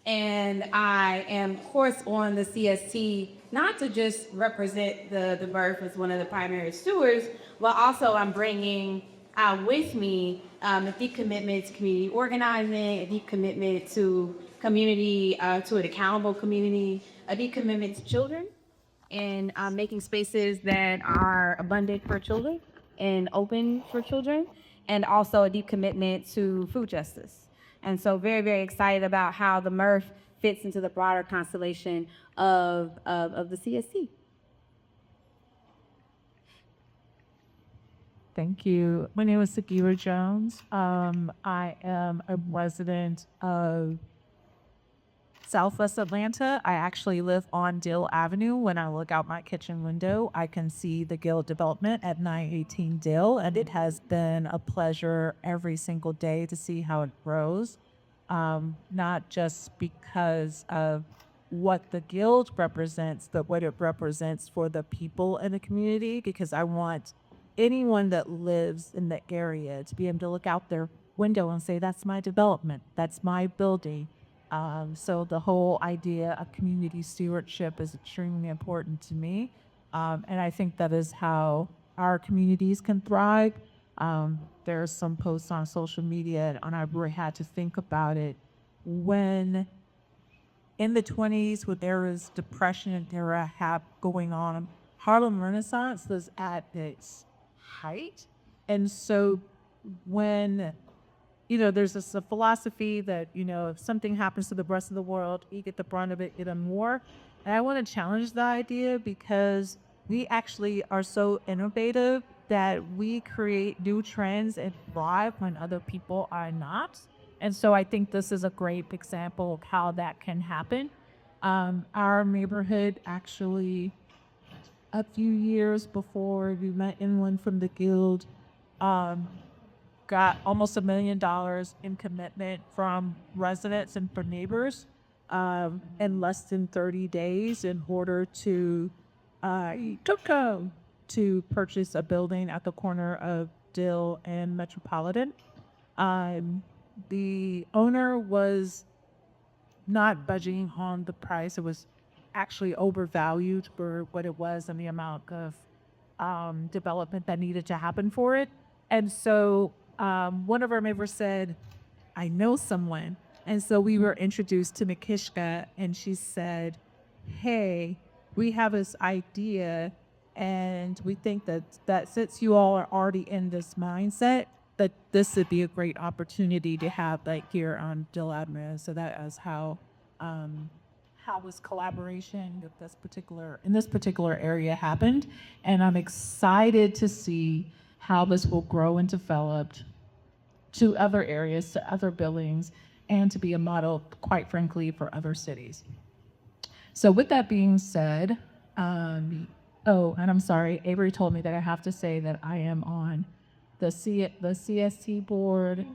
And I am, of course, on the CST, not to just represent the birth as one of the primary stewards, but also I'm bringing with me a deep commitment to community organizing, a deep commitment to community, to an accountable community, a deep commitment to children, and making spaces that are abundant for children and open for children, and also a deep commitment to food justice. And so, very, very excited about how the MRF fits into the broader constellation of the CST. Thank you. My name is Sagira Jones. I am a resident of Southwest Atlanta. I actually live on Dill Avenue. When I look out my kitchen window, I can see the Guild development at 918 Dill, and it has been a pleasure every single day to see how it grows. Not just because of what the Guild represents, but what it represents for the people in the community, because I want anyone that lives in the area to be able to look out their window and say, that's my development, that's my building. So the whole idea of community stewardship is extremely important to me. And I think that is how our communities can thrive. There's some posts on social media, and I really had to think about it. When in the 20s, when there was depression era going on, Harlem Renaissance was at its height. And so when there's this a philosophy that, if something happens to the rest of the world, you get the brunt of it even more. And I want to challenge the idea because we actually are so innovative that we create new trends and thrive when other people are not. And so I think this is a great example of how that can happen. Our neighborhood actually, a few years before we met anyone from the guild, um, got almost $1 million in commitment from residents and from neighbors in less than 30 days in order to to purchase a building at the corner of Dill and Metropolitan. Um, the owner was not budging on the price. It was actually overvalued for what it was and the amount of development that needed to happen for it. And so one of our neighbors said, I know someone. And so we were introduced to Nikishka, and she said, hey, we have this idea, and we think that since you all are already in this mindset, that this would be a great opportunity to have like here on Dill Admin. So that is how this collaboration with this particular area happened. And I'm excited to see how this will grow and develop to other areas, to other buildings, and to be a model, quite frankly, for other cities. So with that being said, oh, and I'm sorry, Avery told me that I have to say that I am on the CST board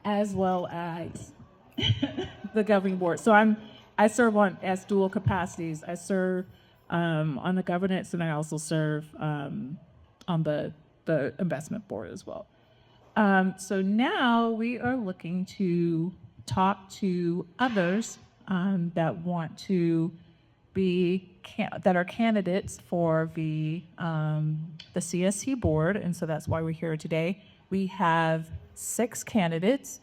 as well as the governing board. So I serve on as dual capacities. I serve on the governance, and I also serve on the investment board as well. So now we are looking to talk to others that want to that are candidates for the CST board, and so that's why we're here today. We have 6 candidates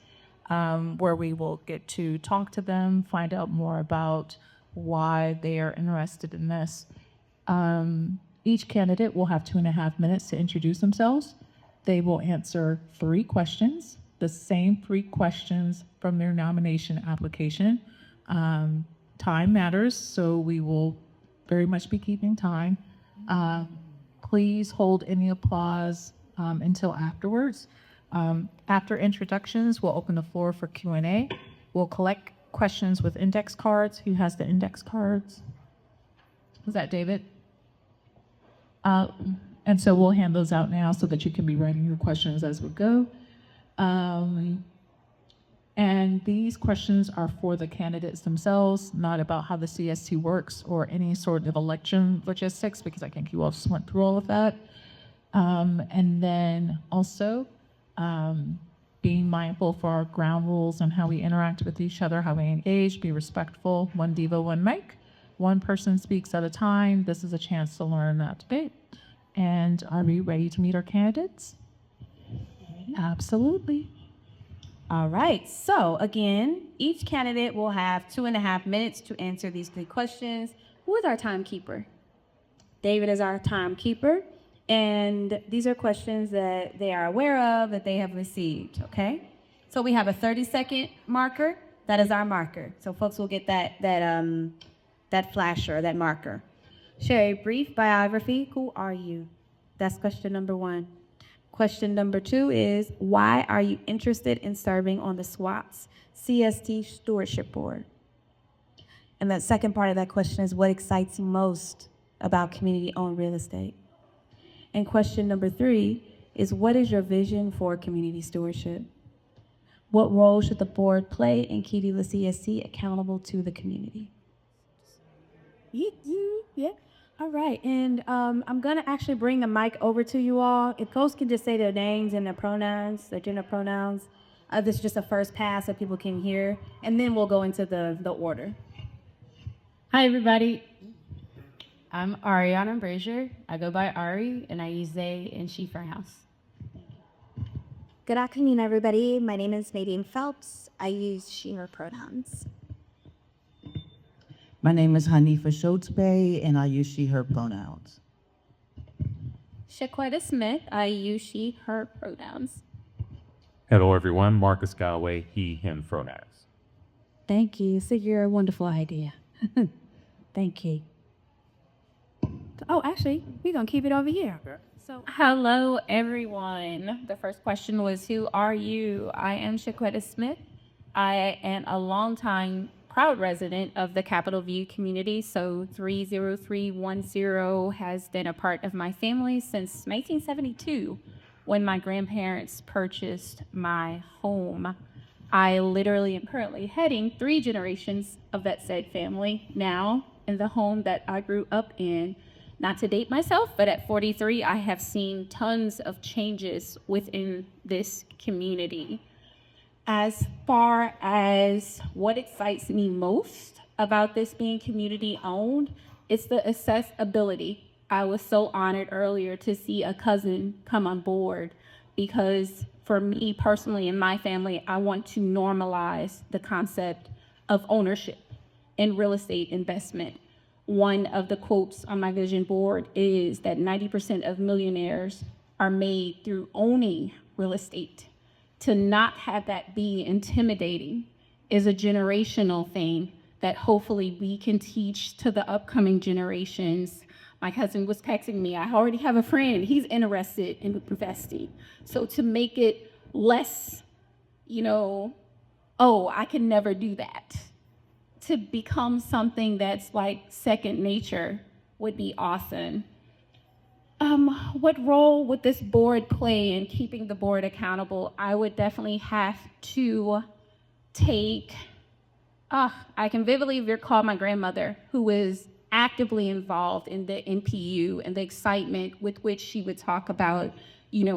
where we will get to talk to them, find out more about why they are interested in this. Each candidate will have 2.5 minutes to introduce themselves. They will answer 3 questions, the same 3 questions from their nomination application. Time matters, so we will very much be keeping time. Please hold any applause until afterwards. After introductions, we'll open the floor for Q&A. We'll collect questions with index cards. Who has the index cards? Was that David? And so we'll hand those out now so that you can be writing your questions as we go. And these questions are for the candidates themselves, not about how the CST works or any sort of election logistics, because I think you all just went through all of that. And then also, being mindful for our ground rules and how we interact with each other, how we engage, be respectful, one diva, one mic. One person speaks at a time. This is a chance to learn that debate. And are we ready to meet our candidates? Absolutely. All right. So again, each candidate will have 2.5 minutes to answer these 3 questions. Who is our timekeeper? David is our timekeeper. And these are questions that they are aware of, that they have received, okay? So we have a 30-second marker. That is our marker. So folks will get that flasher, that marker. Share a brief biography. Who are you? That's question number 1. Question number 2 is, why are you interested in serving on the SWATS CST Stewardship Board? And the second part of that question is, what excites you most about community-owned real estate? And question number 3 is, what is your vision for community stewardship? What role should the board play in keeping the CST accountable to the community? Yeah. All right. And I'm going to actually bring the mic over to you all. If folks can just say their names and their pronouns, their gender pronouns. This is just a first pass so people can hear. And then we'll go into the order. Hi, everybody. I'm Ariana Brazier. I go by Ari, and I use they and she for house. Good afternoon, everybody. My name is Nadine Phelps. I use she, her pronouns. My name is Hanifa Schultz Bay, and I use she, her pronouns. Shaquetta Smith. I use she, her pronouns. Hello, everyone. Marcus Galway, he, him pronouns. Thank you. So you're a wonderful idea. Thank you. Oh, actually, we're going to keep it over here. Okay. So, hello, everyone. The first question was, who are you? I am Shaquetta Smith. I am a longtime proud resident of the Capitol View community. So 30310 has been a part of my family since 1972, when my grandparents purchased my home. I literally am currently heading 3 generations of that said family now in the home that I grew up in. Not to date myself, but at 43, I have seen tons of changes within this community. As far as what excites me most about this being community owned, it's the accessibility. I was so honored earlier to see a cousin come on board, because for me personally and my family, I want to normalize the concept of ownership in real estate investment. One of the quotes on my vision board is that 90% of millionaires are made through owning real estate. To not have that be intimidating is a generational thing that hopefully we can teach to the upcoming generations. My cousin was texting me, I already have a friend, he's interested in investing. So to make it less, oh, I can never do that, to become something that's like second nature would be awesome. What role would this board play in keeping the board accountable? I would definitely have to take, I can vividly recall my grandmother, who was actively involved in the NPU and the excitement with which she would talk about,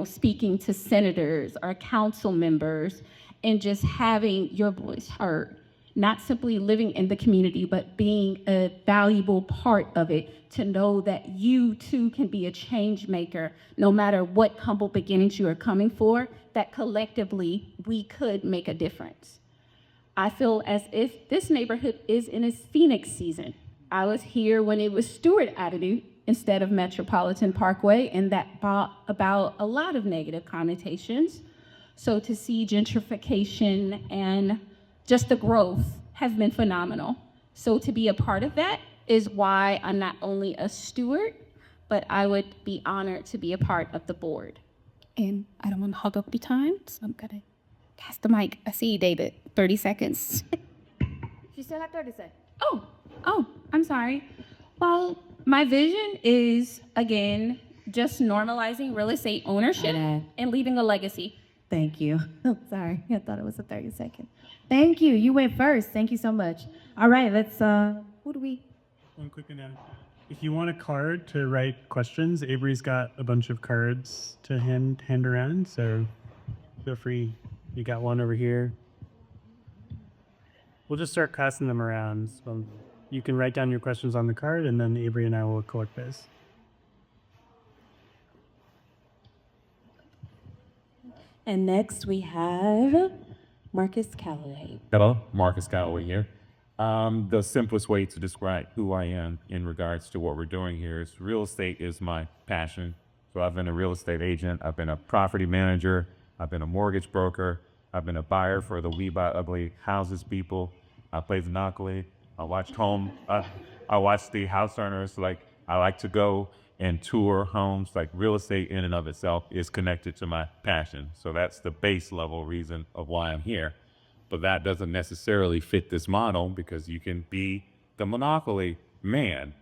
speaking to senators or council members and just having your voice heard. Not simply living in the community, but being a valuable part of it, to know that you too can be a change maker, no matter what humble beginnings you are coming for, that collectively we could make a difference. I feel as if this neighborhood is in its Phoenix season. I was here when it was Stewart Avenue instead of Metropolitan Parkway, and that brought about a lot of negative connotations. So to see gentrification and just the growth has been phenomenal. So to be a part of that is why I'm not only a steward, but I would be honored to be a part of the board. And I don't want to hog up your time, so I'm gonna pass the mic. I see you, David. 30 seconds. She still have 30 seconds. Oh, I'm sorry. Well, my vision is, again, just normalizing real estate ownership and leaving a legacy. Thank you. Sorry, I thought it was a 30-second. Thank you. You went first. Thank you so much. All right, let's, who do we? One quick announcement. If you want a card to write questions, Avery's got a bunch of cards to hand around, so feel free You got one over here. We'll just start passing them around. So you can write down your questions on the card, and then Avery and I will collect this. And next we have Marcus Calloway. Hello, Marcus Calloway here. The simplest way to describe who I am in regards to what we're doing here is real estate is my passion. So I've been a real estate agent, I've been a property manager, I've been a mortgage broker, I've been a buyer for the We Buy Ugly Houses people. I played Monopoly. I watched I watched the house owners. Like I like to go and tour homes. Like real estate in and of itself is connected to my passion. So that's the base level reason of why I'm here. But that doesn't necessarily fit this model because you can be the Monopoly man,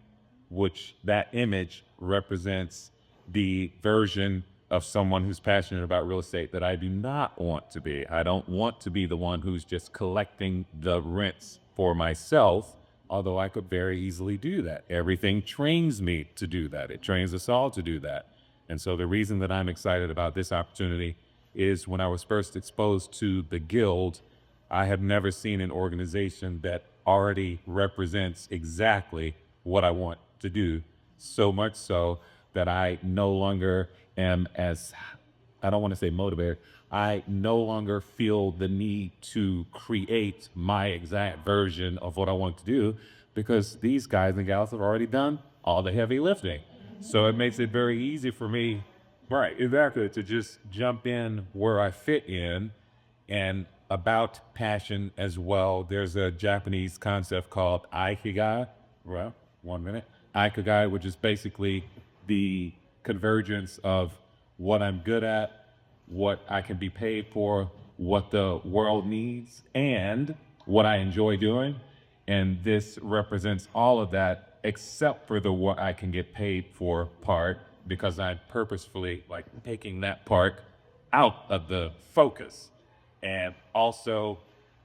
which that image represents the version of someone who's passionate about real estate that I do not want to be. I don't want to be the one who's just collecting the rents for myself, although I could very easily do that. Everything trains me to do that. It trains us all to do that. And so the reason that I'm excited about this opportunity is when I was first exposed to the Guild, I have never seen an organization that already represents exactly what I want to do, so much so that I no longer am as, I don't want to say motivated, I no longer feel the need to create my exact version of what I want to do because these guys and gals have already done all the heavy lifting. So it makes it very easy for me, right, exactly, to just jump in where I fit in. And about passion as well, there's a Japanese concept called Ikigai. Well, 1 minute. Ikigai, which is basically the convergence of what I'm good at, what I can be paid for, what the world needs, and what I enjoy doing. And this represents all of that except for the what I can get paid for part, because I'm purposefully like taking that part out of the focus. And also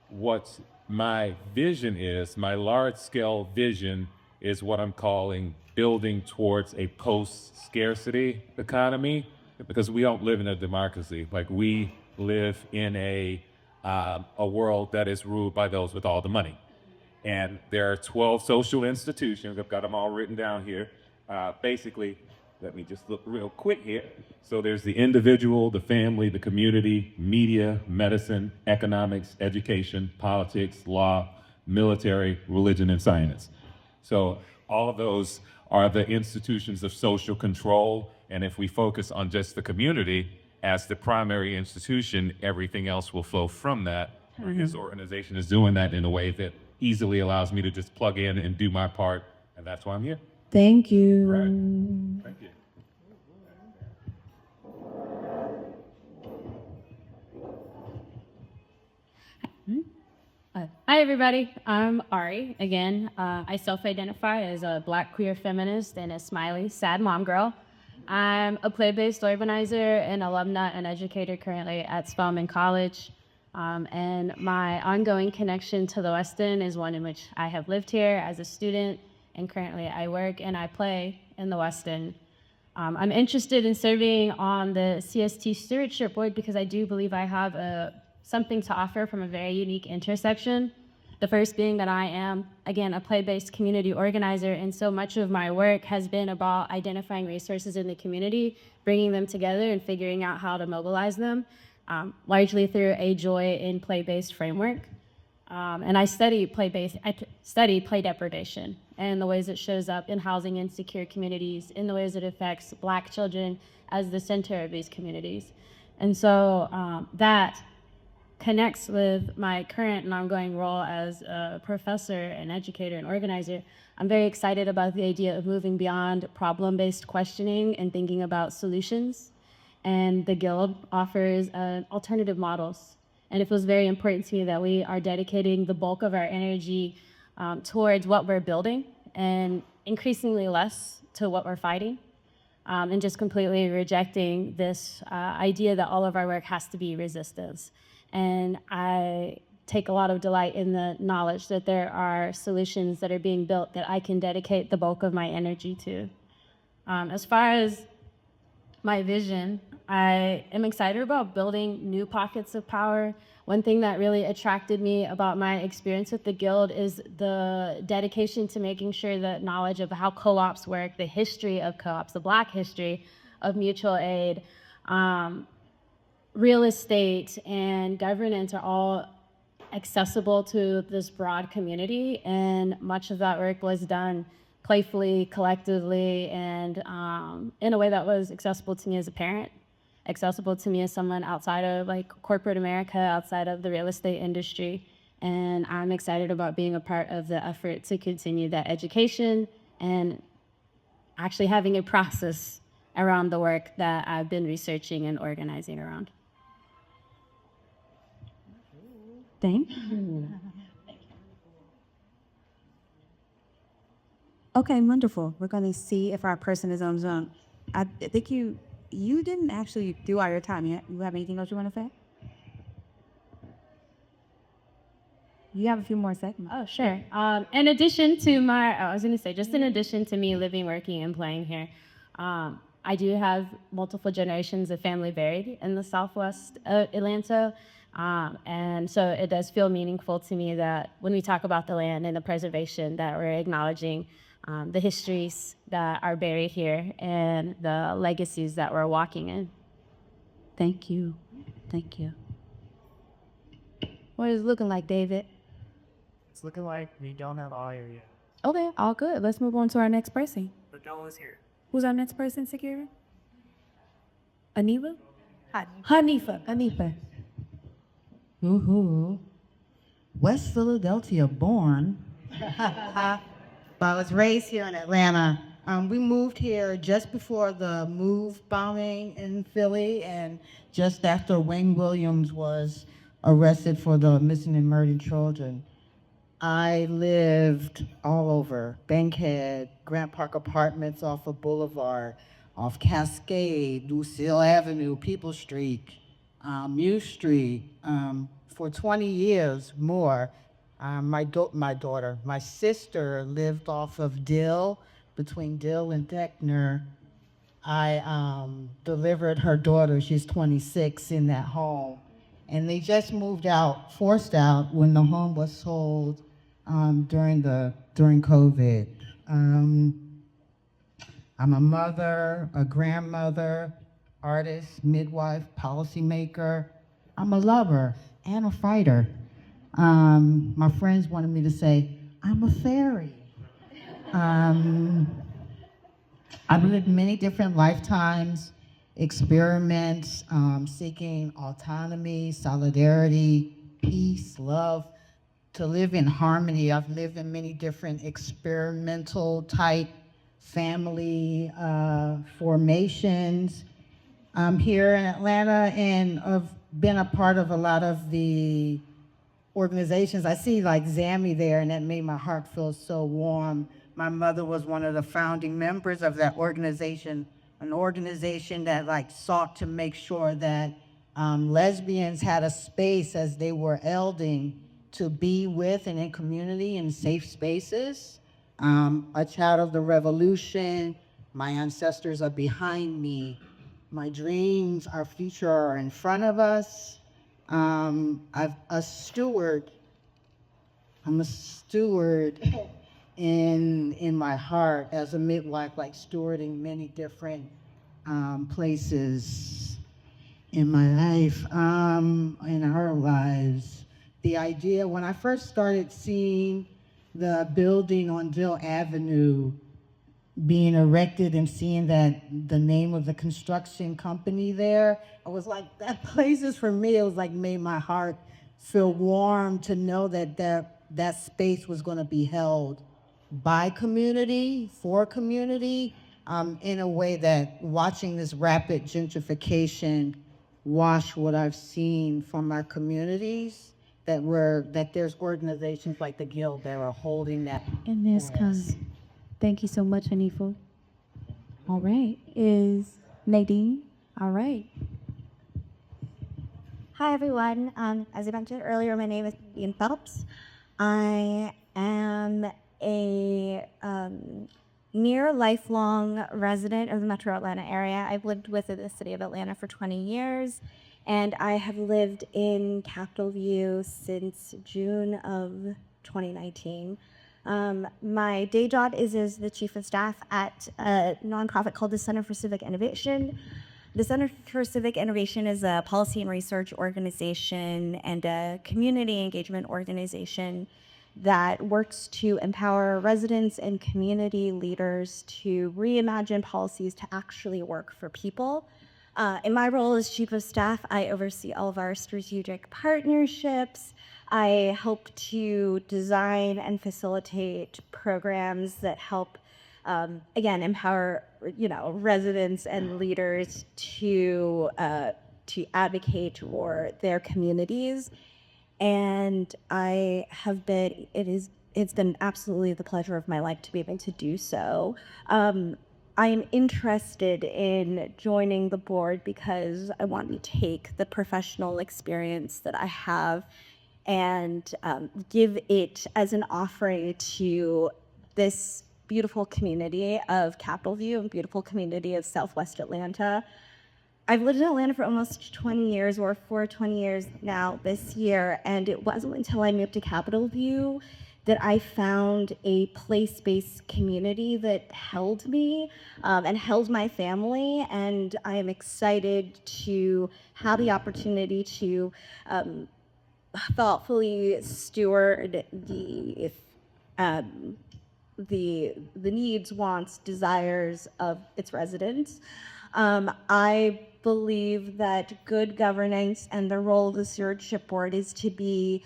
what my vision is, my large scale vision is what I'm calling building towards a post-scarcity economy, because we don't live in a democracy. Like we live in a world that is ruled by those with all the money. And there are 12 social institutions. I've got them all written down here. Basically, let me just look real quick here. So there's the individual, the family, the community, media, medicine, economics, education, politics, law, military, religion, and science. So all of those are the institutions of social control. And if we focus on just the community as the primary institution, everything else will flow from that. His organization is doing that in a way that easily allows me to just plug in and do my part. And that's why I'm here. Thank you. Right. Thank you. Hi, everybody. I'm Ari. Again, I self-identify as a Black queer feminist and a smiley, sad mom girl. I'm a play-based organizer and alumna and educator currently at Spelman College. And my ongoing connection to the West End is one in which I have lived here as a student, and currently I work and I play in the West End. I'm interested in serving on the CST Stewardship Board because I do believe I have something to offer from a very unique intersection. The first being that I am, again, a play-based community organizer, and so much of my work has been about identifying resources in the community, bringing them together, and figuring out how to mobilize them, largely through a joy in play-based framework. And I study play deprivation and the ways it shows up in housing insecure communities, in the ways it affects Black children as the center of these communities. And so that connects with my current and ongoing role as a professor and educator and organizer. I'm very excited about the idea of moving beyond problem-based questioning and thinking about solutions. And the Guild offers alternative models. And it feels very important to me that we are dedicating the bulk of our energy towards what we're building and increasingly less to what we're fighting. And just completely rejecting this idea that all of our work has to be resistance. And I take a lot of delight in the knowledge that there are solutions that are being built that I can dedicate the bulk of my energy to. As far as my vision. I am excited about building new pockets of power. One thing that really attracted me about my experience with the Guild is the dedication to making sure that knowledge of how co-ops work, the history of co-ops, the Black history of mutual aid, real estate, and governance are all accessible to this broad community, and much of that work was done playfully, collectively, and in a way that was accessible to me as a parent, accessible to me as someone outside of like corporate America, outside of the real estate industry. And I'm excited about being a part of the effort to continue that education and actually having a process around the work that I've been researching and organizing around. Thank you. Okay, wonderful. We're going to see if our person is on Zoom. I think you didn't actually do all your time yet. You have anything else you want to say? You have a few more seconds. Oh, sure. In addition to I was going to say, just in addition to me living, working, and playing here, I do have multiple generations of family buried in the Southwest Atlanta. And so it does feel meaningful to me that when we talk about the land and the preservation, that we're acknowledging the histories that are buried here and the legacies that we're walking in. Thank you. Thank you. What is it looking like, David? It's looking like we don't have Aya yet. Okay, all good. Let's move on to our next person. But no one's here. Who's our next person, Sakira? Aniva? Hanifa. Woohoo. West Philadelphia born. But I was raised here in Atlanta. We moved here just before the move bombing in Philly and just after Wayne Williams was arrested for the missing and murdered children. I lived all over, Bankhead, Grant Park Apartments off of Boulevard, off Cascade, Lucille Avenue, People Street, Muse Street, for 20 years more. My sister lived off of Dill, between Dill and Deckner. I delivered her daughter, she's 26, in that home. And they just moved out, forced out, when the home was sold during COVID. I'm a mother, a grandmother, artist, midwife, policymaker. I'm a lover and a fighter. My friends wanted me to say, I'm a fairy. I've lived many different lifetimes, experiments, seeking autonomy, solidarity, peace, love, to live in harmony. I've lived in many different experimental type family formations. I'm here in Atlanta, and I've been a part of a lot of the organizations. I see like Zammy there, and that made my heart feel so warm. My mother was one of the founding members of that organization, an organization that like sought to make sure that lesbians had a space as they were elding to be with and in community and safe spaces. A child of the revolution. My ancestors are behind me. My dreams, our future are in front of us. I'm a steward in my heart as a midwife, like stewarding many different places in my life, in our lives. The idea, when I first started seeing the building on Dill Avenue being erected and seeing that the name of the construction company there, I was like, that place is for me. It was like made my heart feel warm to know that that space was going to be held by community, for community, in a way that watching this rapid gentrification wash what I've seen from our communities, that there's organizations like the Guild that are holding that. And this comes. Thank you so much, Hanifa. All right, is Nadine. All right. Hi, everyone. As I mentioned earlier, my name is Ian Phelps. I am a near lifelong resident of the Metro Atlanta area. I've lived within the city of Atlanta for 20 years, and I have lived in Capitol View since June of 2019. My day job is as the chief of staff at a nonprofit called the Center for Civic Innovation. The Center for Civic Innovation is a policy and research organization and a community engagement organization that works to empower residents and community leaders to reimagine policies to actually work for people. In my role as chief of staff, I oversee all of our strategic partnerships. I help to design and facilitate programs that help, again, empower residents and leaders to advocate for their communities. And it's been absolutely the pleasure of my life to be able to do so. I'm interested in joining the board because I want to take the professional experience that I have and give it as an offering to this beautiful community of Capitol View and beautiful community of Southwest Atlanta. I've lived in Atlanta for almost 20 years, or for 20 years now this year, and it wasn't until I moved to Capitol View that I found a place-based community that held me and held my family, and I am excited to have the opportunity to thoughtfully steward the needs, wants, desires of its residents. I believe that good governance and the role of the stewardship board is to be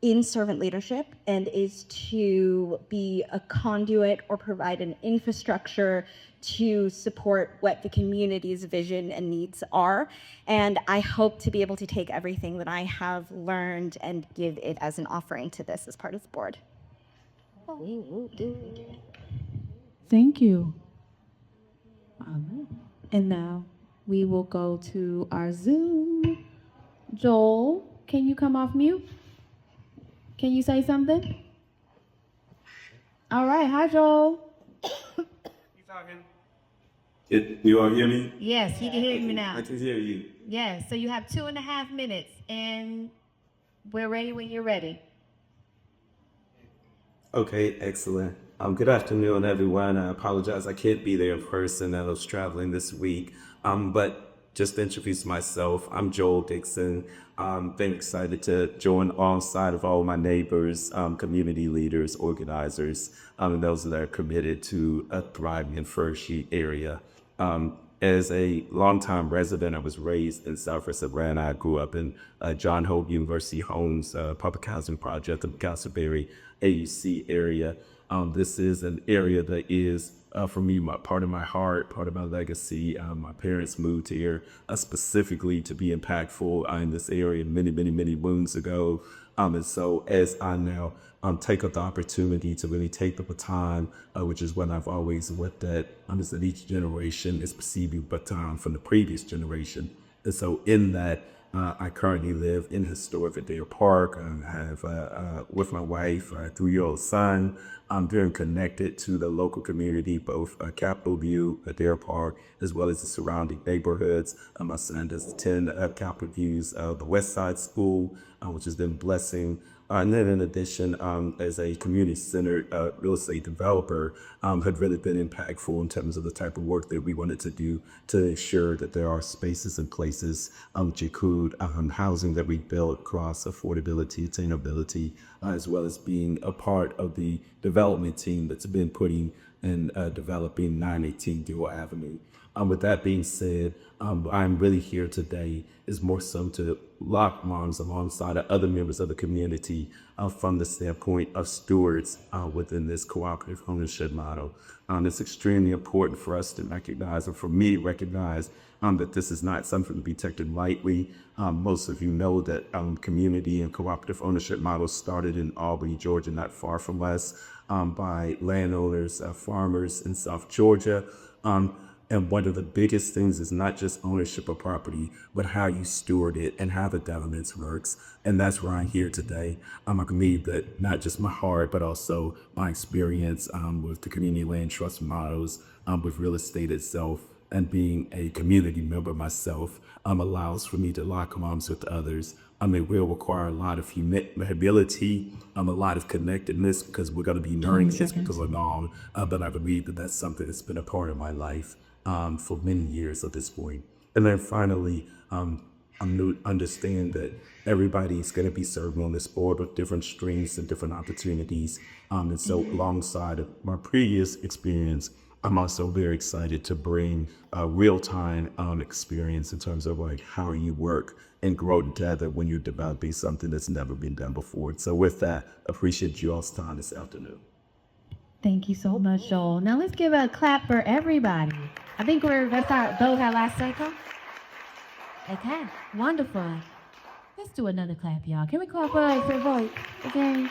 in servant leadership and is to be a conduit or provide an infrastructure to support what the community's vision and needs are. And I hope to be able to take everything that I have learned and give it as an offering to this as part of the board. Thank you. And now we will go to our Zoom. Joel, can you come off mute? Can you say something? All right. Hi, Joel. You all hear me? Yes, he can hear me now. I can hear you. Yes, so you have 2.5 minutes, and we're ready when you're ready. Okay, excellent. Good afternoon, everyone. I apologize I can't be there in person. I was traveling this week. But just to introduce myself, I'm Joel Dixon. Been excited to join alongside of all my neighbors, community leaders, organizers, and those that are committed to a thriving First Sheet area. As a longtime resident, I was raised in Southwest Atlanta. I grew up in John Hope University Homes Public Housing Project in the Castleberry AUC area. This is an area that is, for me, part of my heart, part of my legacy. My parents moved here specifically to be impactful in this area many, many, many moons ago. And so as I now take up the opportunity to really take the baton, which is what I've always looked at, is that each generation is perceiving baton from the previous generation. And so in that, I currently live in historic Adair Park. I have, with my wife, a 3-year-old son. I'm very connected to the local community, both Capitol View, Adair Park, as well as the surrounding neighborhoods. My son does attend Capitol View's the West Side School, which has been a blessing. And then in addition, as a community-centered real estate developer, had really been impactful in terms of the type of work that we wanted to do to ensure that there are spaces and places which include housing that we build across affordability, attainability, as well as being a part of the development team that's been putting and developing 918 Dual Avenue. With that being said, I'm really here today is more so to lock arms alongside of other members of the community from the standpoint of stewards within this cooperative ownership model. It's extremely important for us to recognize, and for me to recognize, that this is not something to be taken lightly. Most of you know that community and cooperative ownership models started in Albany, Georgia, not far from us, by landowners, farmers in South Georgia. And one of the biggest things is not just ownership of property, but how you steward it and how the governance works. And that's where I'm here today. I believe that not just my heart, but also my experience with the community land trust models, with real estate itself, and being a community member myself allows for me to lock arms with others. It will require a lot of humility, a lot of connectedness, because we're going to be learning as we go along. But I believe that that's something that's been a part of my life for many years at this point. And then finally, understand that everybody's going to be serving on this board with different streams and different opportunities. And so alongside of my previous experience, I'm also very excited to bring a real-time experience in terms of like how you work and grow together when you're developing something that's never been done before. So with that, appreciate you all's time this afternoon. Thank you so much, Joel. Now let's give a clap for everybody. I think that's our vote our last cycle. Okay, wonderful. Let's do another clap, y'all. Can we clap for vote again?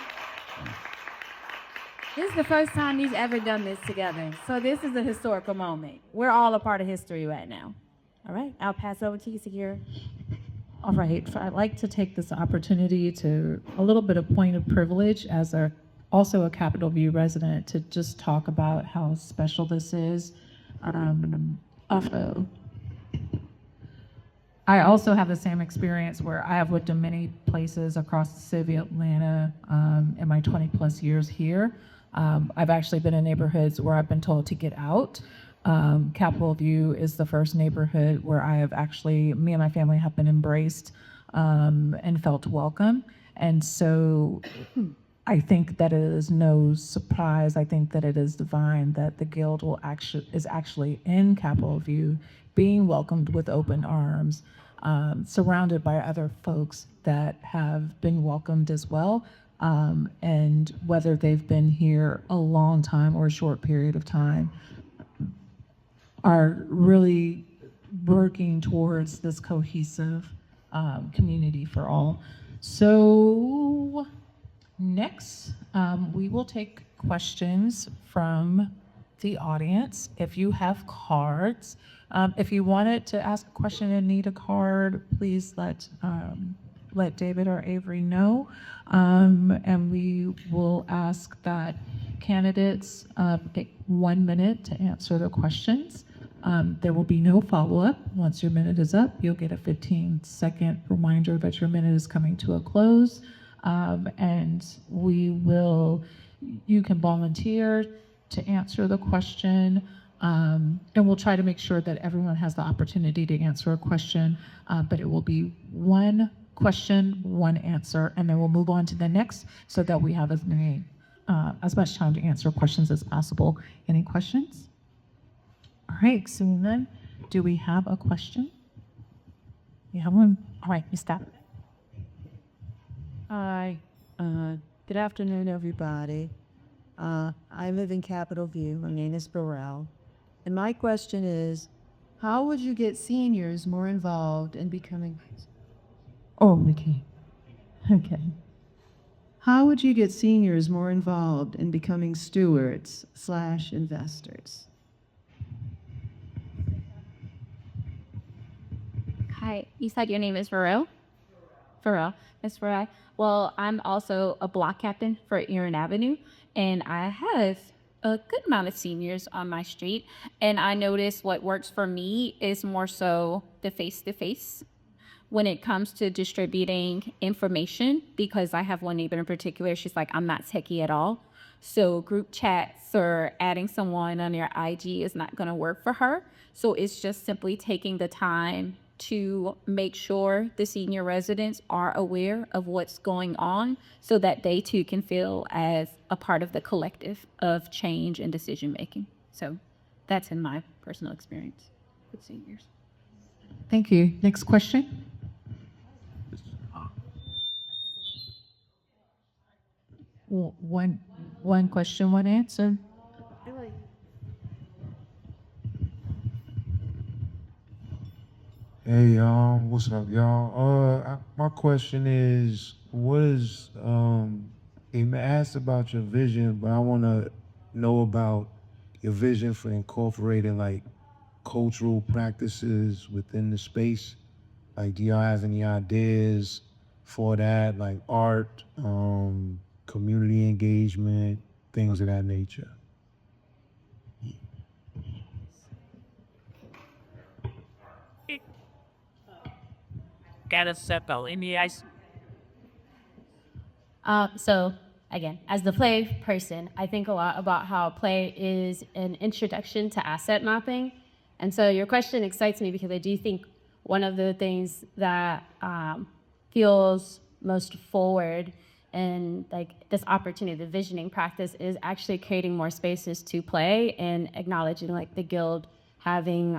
This is the first time he's ever done this together. So this is a historical moment. We're all a part of history right now. All right, I'll pass over to you, Sakira. All right, I'd like to take this opportunity to a little bit of point of privilege as also a Capitol View resident to just talk about how special this is. I also have the same experience where I have lived in many places across the city of Atlanta in my 20 plus years here. I've actually been in neighborhoods where I've been told to get out. Capitol View is the first neighborhood where me and my family have been embraced and felt welcome. And so I think that it is no surprise. I think that it is divine that the Guild is actually in Capitol View, being welcomed with open arms, surrounded by other folks that have been welcomed as well. And whether they've been here a long time or a short period of time, are really working towards this cohesive community for all. So next, we will take questions from the audience. If you have cards, if you wanted to ask a question and need a card, please let David or Avery know. And we will ask that candidates take 1 minute to answer the questions. There will be no follow-up. Once your minute is up, you'll get a 15-second reminder that your minute is coming to a close. And you can volunteer to answer the question. And we'll try to make sure that everyone has the opportunity to answer a question, but it will be one question, one answer, and then we'll move on to the next so that we have as much time to answer questions as possible. Any questions? All right, so then, do we have a question? You have one? All right, Ms. Stapp. Hi, good afternoon, everybody. I live in Capitol View. My name is Burrell. And my question is, how would you get seniors more involved in becoming... Oh, okay. Okay. How would you get seniors more involved in becoming stewards/investors? Hi, you said your name is Farrell? Farrell, Miss Farrell. Well, I'm also a block captain for Erin Avenue, and I have a good amount of seniors on my street. And I notice what works for me is more so the face-to-face when it comes to distributing information, because I have one neighbor in particular, she's like, I'm not techie at all. So group chats or adding someone on your IG is not gonna work for her. So it's just simply taking the time to make sure the senior residents are aware of what's going on so that they too can feel as a part of the collective of change and decision making. So that's in my personal experience with seniors. Thank you. Next question. One question, one answer. Hey y'all, what's up, y'all? My question is, what is he asked about your vision, but I want to know about your vision for incorporating like cultural practices within the space? Like, do y'all have any ideas for that, like art, community engagement, things of that nature? So again, as the play person, I think a lot about how play is an introduction to asset mapping. And so your question excites me because I do think one of the things that feels most forward and like this opportunity, the visioning practice, is actually creating more spaces to play and acknowledging like the guild having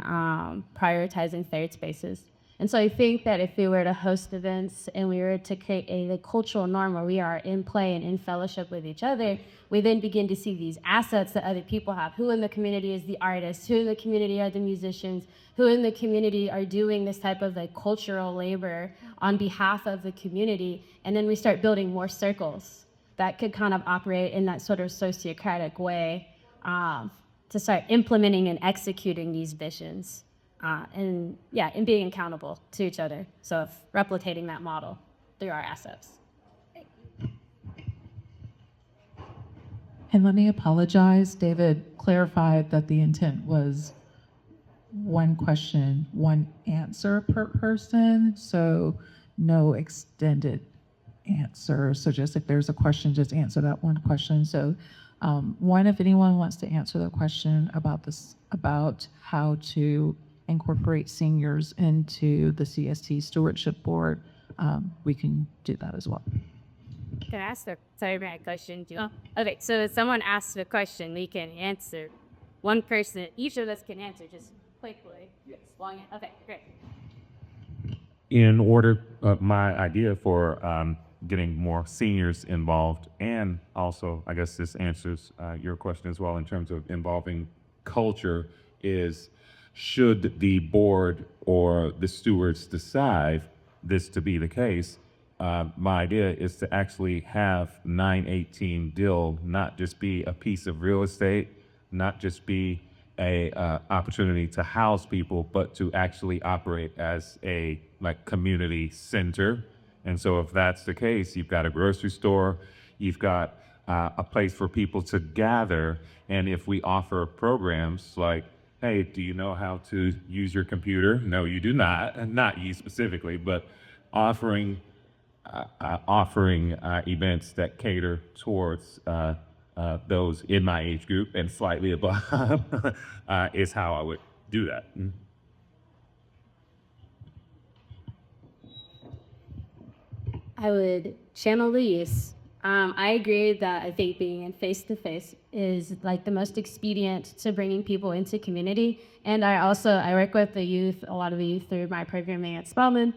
prioritizing third spaces. And so I think that if we were to host events and we were to create a cultural norm where we are in play and in fellowship with each other, we then begin to see these assets that other people have. Who in the community is the artists? Who in the community are the musicians? Who in the community are doing this type of like cultural labor on behalf of the community? And then we start building more circles that could kind of operate in that sort of sociocratic way to start implementing and executing these visions. And being accountable to each other. So replicating that model through our assets. And let me apologize. David clarified that the intent was one question, one answer per person. So no extended answer. So just if there's a question, just answer that one question. So one, if anyone wants to answer the question about how to incorporate seniors into the CST Stewardship Board, we can do that as well. Can I ask my question? Okay, so if someone asks a question, we can answer. One person, each of us can answer just quickly. Yes. Okay, great. In order, my idea for getting more seniors involved, and also, I guess this answers your question as well in terms of involving culture, is should the board or the stewards decide this to be the case, my idea is to actually have 918 Dill not just be a piece of real estate, not just be a opportunity to house people, but to actually operate as a like community center. And so if that's the case, you've got a grocery store, you've got a place for people to gather. And if we offer programs like, hey, do you know how to use your computer? No, you do not, and not you specifically, but offering events that cater towards those in my age group and slightly above is how I would do that. I would channel the youth. I agree that I think being in face-to-face is like the most expedient to bringing people into community. And I work with the youth, a lot of the youth through my programming at Spelman,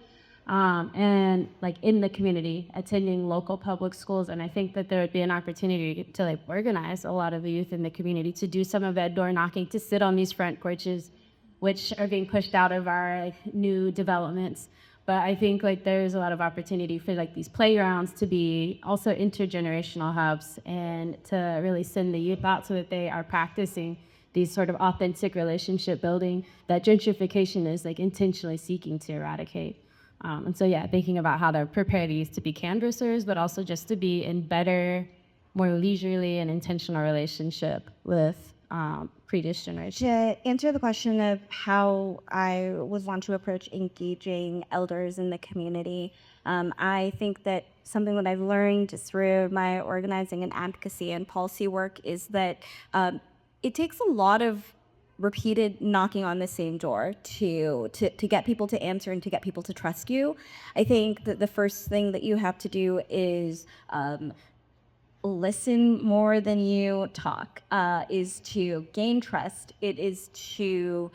and like in the community, attending local public schools. And I think that there would be an opportunity to like organize a lot of the youth in the community to do some of that door knocking, to sit on these front porches, which are being pushed out of our like, new developments. But I think like there's a lot of opportunity for like these playgrounds to be also intergenerational hubs and to really send the youth out so that they are practicing these sort of authentic relationship building that gentrification is like intentionally seeking to eradicate. And so thinking about how to prepare these to be canvassers, but also just to be in better, more leisurely and intentional relationship with previous generation. To answer the question of how I would want to approach engaging elders in the community, I think that something that I've learned through my organizing and advocacy and policy work is that it takes a lot of repeated knocking on the same door to get people to answer and to get people to trust you. I think that the first thing that you have to do is listen more than you talk, is to gain trust. It is to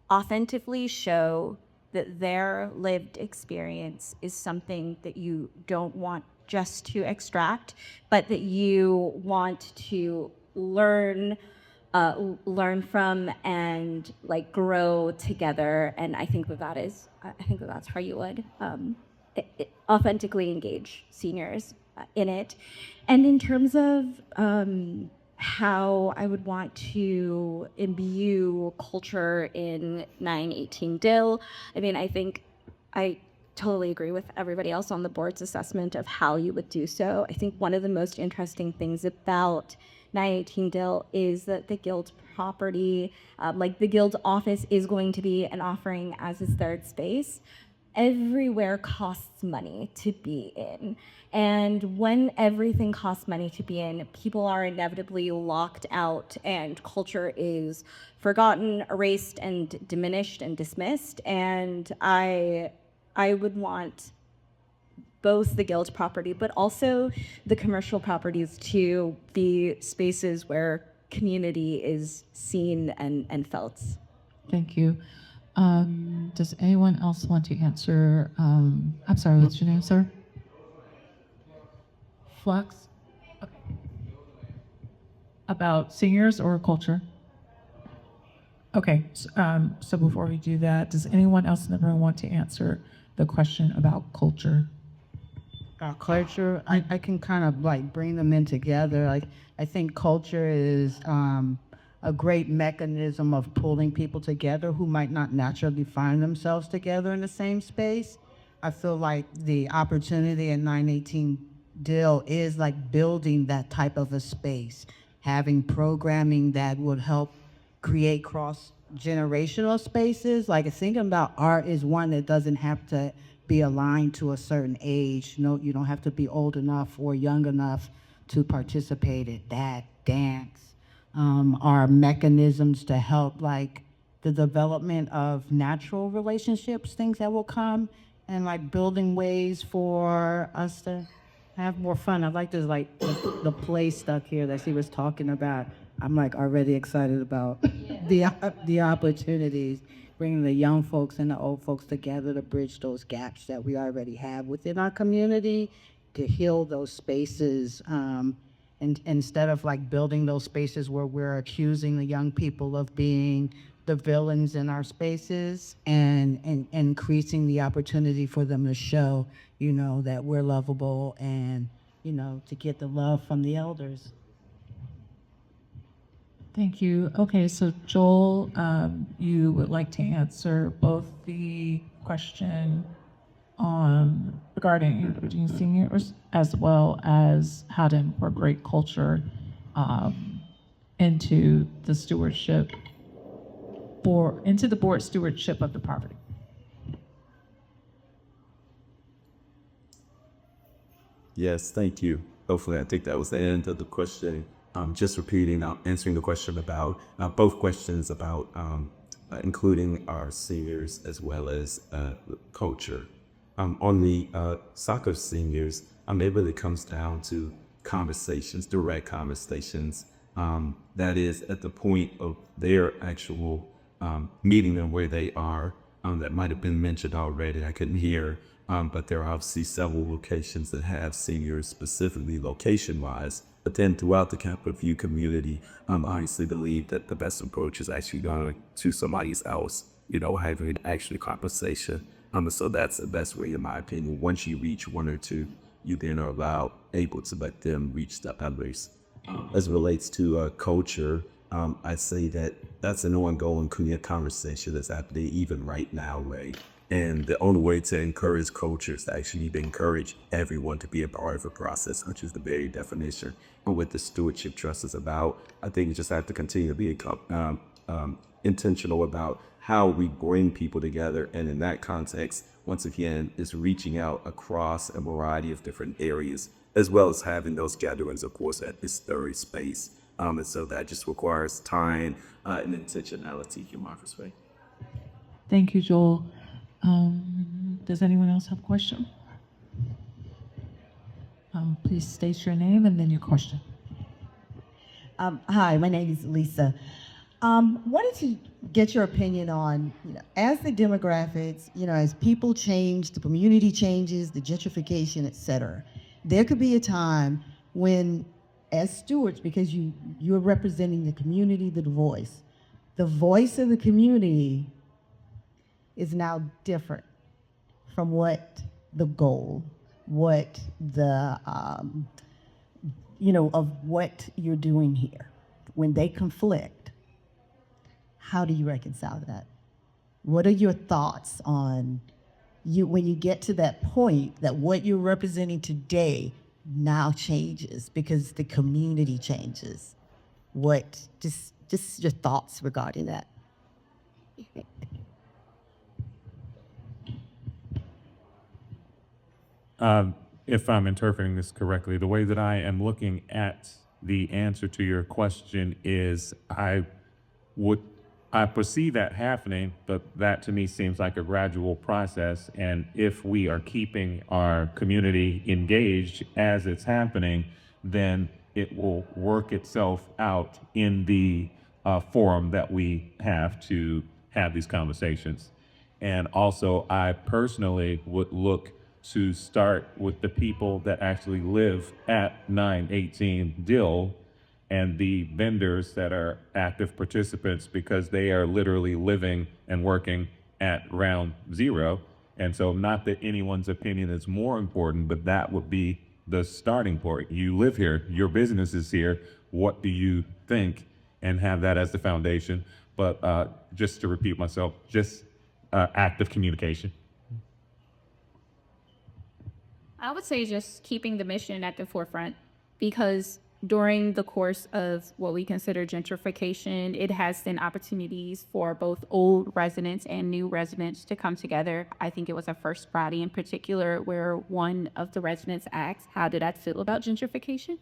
authentically show that their lived experience is something that you don't want just to extract, but that you want to learn from and like grow together. And I think that's how you would authentically engage seniors in it. And in terms of how I would want to imbue culture in 918 Dill. I mean, I think I totally agree with everybody else on the board's assessment of how you would do so. I think one of the most interesting things about 918 Dill is that the guild property, like the guild office, is going to be an offering as its third space. Everywhere costs money to be in. And when everything costs money to be in, people are inevitably locked out and culture is forgotten, erased, and diminished and dismissed. And I would want both the guild property, but also the commercial properties to be spaces where community is seen and felt. Thank you. Does anyone else want to answer? I'm sorry, what's your name, sir? Flux? Okay. About seniors or culture? Okay, so before we do that, does anyone else in the room want to answer the question about culture? Culture, I can kind of like bring them in together. Like, I think culture is a great mechanism of pulling people together who might not naturally find themselves together in the same space. I feel like the opportunity in 918 Dill is like building that type of a space, having programming that would help create cross-generational spaces. Like, thinking about art is one that doesn't have to be aligned to a certain age. No, you don't have to be old enough or young enough to participate in that. Dance are mechanisms to help like the development of natural relationships, things that will come, and like building ways for us to have more fun. I like this, like the play stuck here that she was talking about. I'm like already excited about the opportunities, bringing the young folks and the old folks together to bridge those gaps that we already have within our community, to heal those spaces. And instead of like building those spaces where we're accusing the young people of being the villains in our spaces, and increasing the opportunity for them to show, you know, that we're lovable, and, you know, to get the love from the elders. Thank you. Okay, so Joel, you would like to answer both the question regarding including seniors as well as how to incorporate culture into the stewardship into the board stewardship of the property. Yes, thank you. Hopefully, I think that was the end of the question. Just repeating, answering the question about both questions about including our seniors as well as culture. On the soccer seniors, it really comes down to conversations, direct conversations. That is at the point of their actual meeting them where they are. That might have been mentioned already. I couldn't hear. But there are obviously several locations that have seniors specifically location-wise. But then throughout the Capitol View community, I honestly believe that the best approach is actually going to somebody's house, you know, having actually conversation. So that's the best way, in my opinion. Once you reach one or two, you then are able to let them reach the others. As it relates to culture, I say that that's an ongoing conversation that's happening even right now, right? And the only way to encourage culture is to actually encourage everyone to be a part of the process, which is the very definition of what the stewardship trust is about. I think you just have to continue to be intentional about how we bring people together. And in that context, once again, is reaching out across a variety of different areas, as well as having those gatherings, of course, at this third space. And so that just requires time and intentionality, in my perspective. Thank you, Joel. Does anyone else have a question? Please state your name and then your question. Hi, my name is Lisa. Wanted to get your opinion on, you know, as the demographics, you know, as people change, the community changes, the gentrification, et cetera, there could be a time when, as stewards, because you're representing the community, the voice of the community is now different from what the goal, what the of what you're doing here, when they conflict, how do you reconcile that? What are your thoughts on when you get to that point that what you're representing today now changes because the community changes? Just your thoughts regarding that? If I'm interpreting this correctly, the way that I am looking at the answer to your question is would I perceive that happening, but that to me seems like a gradual process. And if we are keeping our community engaged as it's happening, then it will work itself out in the forum that we have to have these conversations. And also, I personally would look to start with the people that actually live at 918 Dill and the vendors that are active participants, because they are literally living and working at round zero. And so, not that anyone's opinion is more important, but that would be the starting point. You live here, your business is here. What do you think? And have that as the foundation. But just to repeat myself, just active communication. I would say just keeping the mission at the forefront, because during the course of what we consider gentrification, it has been opportunities for both old residents and new residents to come together. I think it was our first Friday in particular where one of the residents asked, how did I feel about gentrification?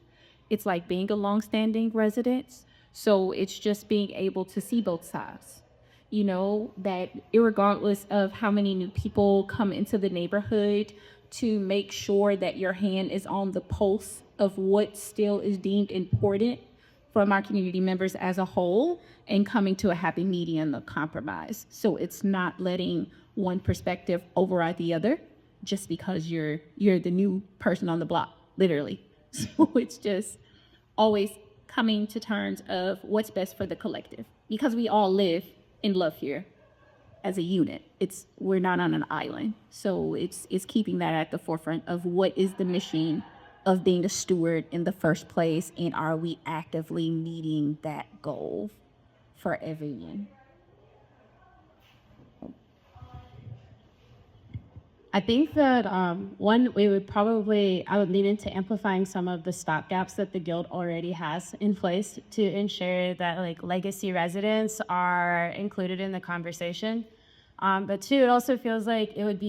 It's like being a longstanding resident. So it's just being able to see both sides. That irregardless of how many new people come into the neighborhood, to make sure that your hand is on the pulse of what still is deemed important from our community members as a whole, and coming to a happy medium of compromise. So it's not letting one perspective override the other just because you're the new person on the block, literally. So it's just always coming to terms of what's best for the collective, because we all live and love here as a unit. We're not on an island. So it's keeping that at the forefront of what is the mission of being a steward in the first place, and are we actively meeting that goal for everyone? I think that one, I would lean into amplifying some of the stopgaps that the guild already has in place to ensure that legacy residents are included in the conversation. But two, it also feels like it would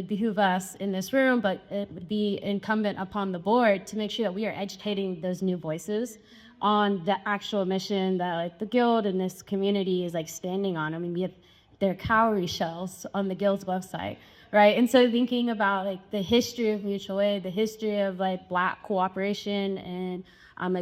behoove us in this room, but it would be incumbent upon the board to make sure that we are educating those new voices on the actual mission that the guild and this community is standing on. I mean, we have their cowrie shells on the guild's website, right? And so thinking about the history of mutual aid, the history of Black cooperation and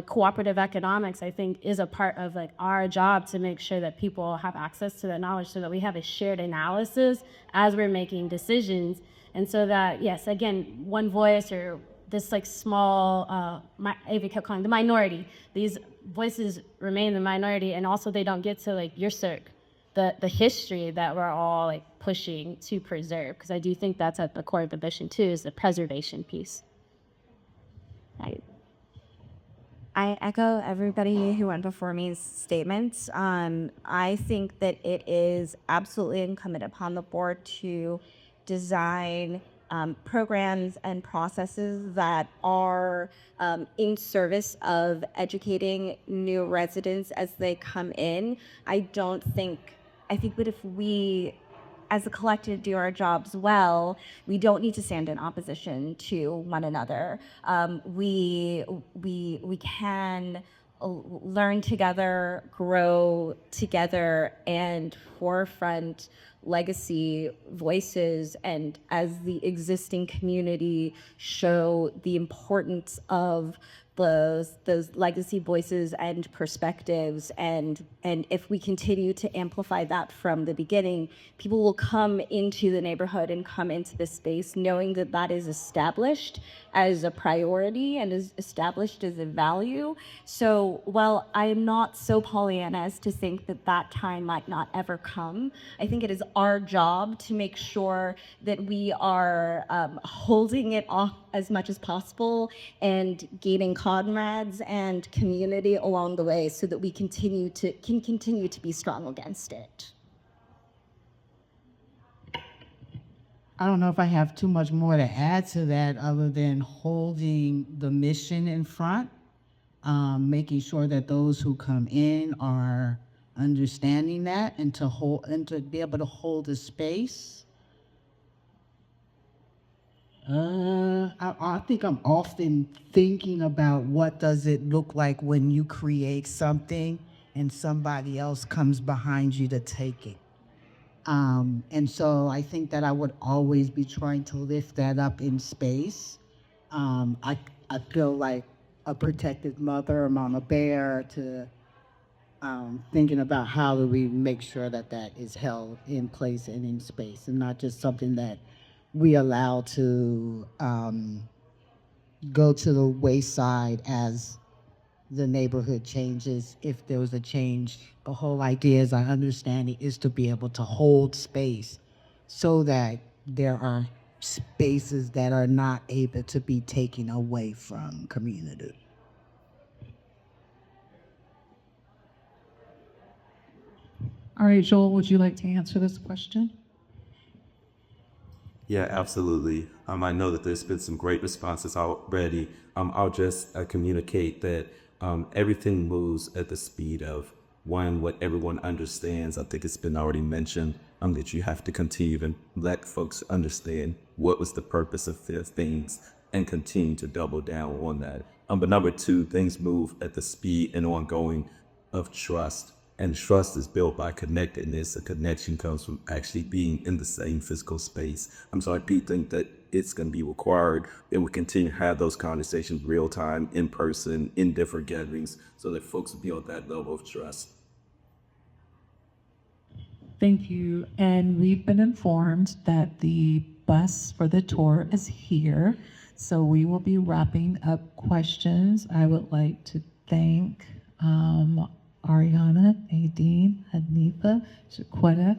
cooperative economics, I think is a part of our job to make sure that people have access to that knowledge, so that we have a shared analysis as we're making decisions. And so that, yes, again, one voice, or this small, Ava kept calling the minority, these voices remain the minority, and also they don't get to usurp the history that we're all pushing to preserve, because I do think that's at the core of the mission too, is the preservation piece. Right. I echo everybody who went before me's statements. I think that it is absolutely incumbent upon the board to design programs and processes that are in service of educating new residents as they come in. I think that if we as a collective do our jobs well, we don't need to stand in opposition to one another. We can learn together, grow together, and forefront legacy voices, and as the existing community show the importance of those legacy voices and perspectives, and if we continue to amplify that from the beginning, people will come into the neighborhood and come into this space knowing that that is established as a priority and is established as a value. So while I am not so Pollyanna as to think that that time might not ever come, I think it is our job to make sure that we are holding it off as much as possible and gaining comrades and community along the way so that we can continue to be strong against it. I don't know if I have too much more to add to that other than holding the mission in front, making sure that those who come in are understanding that and to be able to hold the space. I think I'm often thinking about what does it look like when you create something and somebody else comes behind you to take it. And so I think that I would always be trying to lift that up in space. I feel like a protected mother, a mama bear, to thinking about how do we make sure that that is held in place and in space, and not just something that we allow to go to the wayside as the neighborhood changes. If there was a change, the whole idea, as I understand it, is to be able to hold space so that there are spaces that are not able to be taken away from community. All right, Joel, would you like to answer this question? Yeah, absolutely. I know that there's been some great responses already. I'll just communicate that everything moves at the speed of one, what everyone understands. I think it's been already mentioned that you have to continue to let folks understand what was the purpose of their things and continue to double down on that. But number two, things move at the speed and ongoing of trust. And trust is built by connectedness. A connection comes from actually being in the same physical space. So I do think that it's going to be required that we continue to have those conversations real time, in person, in different gatherings, so that folks will build that level of trust. Thank you. And we've been informed that the bus for the tour is here. So we will be wrapping up questions. I would like to thank Ariana, Nadine, Hanifa, Shaquetta,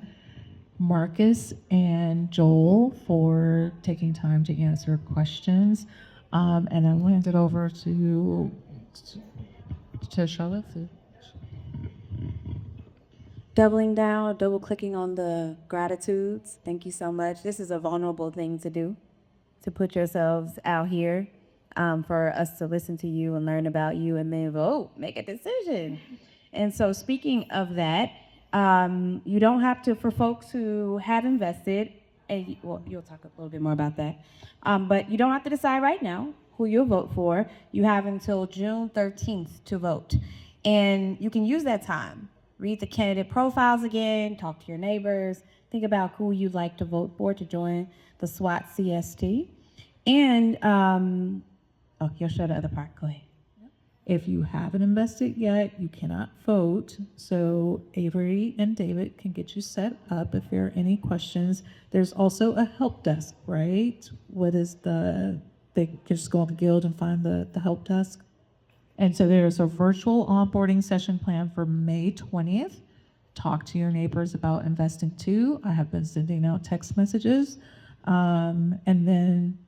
Marcus, and Joel for taking time to answer questions. And I'll hand it over to Charlotte. Doubling down, double clicking on the gratitudes. Thank you so much. This is a vulnerable thing to do, to put yourselves out here for us to listen to you and learn about you and then vote, make a decision. And so speaking of that, you don't have to, for folks who have invested, and well, you'll talk a little bit more about that, but you don't have to decide right now who you'll vote for. You have until June 13th to vote. And you can use that time. Read the candidate profiles again, talk to your neighbors, think about who you'd like to vote for to join the SWATS CST. And, you'll show the other part, go ahead. If you haven't invested yet, you cannot vote. So Avery and David can get you set up if there are any questions. There's also a help desk, right? What is they can just go on the Guild and find the help desk. And so there's a virtual onboarding session planned for May 20th. Talk to your neighbors about investing too. I have been sending out text messages. And then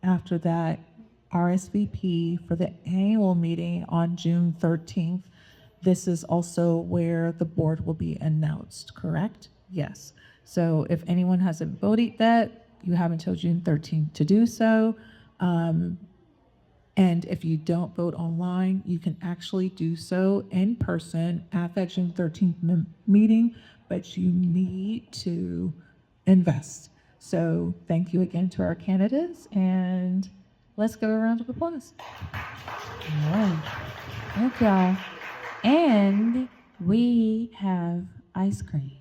after that, RSVP for the annual meeting on June 13th. This is also where the board will be announced, correct? Yes. So if anyone hasn't voted yet, you have until June 13th to do so. And if you don't vote online, you can actually do so in person at that June 13th meeting, but you need to invest. So thank you again to our candidates, and let's give a round of applause. All right. Thank y'all. And we have ice cream.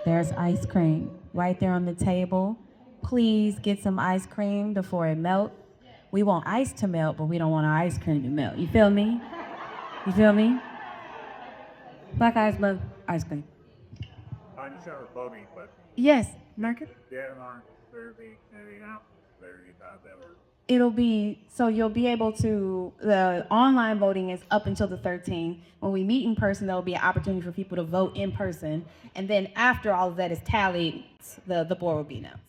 There's ice cream right there on the table. Please get some ice cream before it melts. We want ice to melt, but we don't want our ice cream to melt. You feel me? You feel me? Black eyes love ice cream. I'm sure voting, but Yes, Marcus? It'll be, so you'll be able to, the online voting is up until the 13th. When we meet in person, there'll be an opportunity for people to vote in person. And then after all of that is tallied, the board will be announced.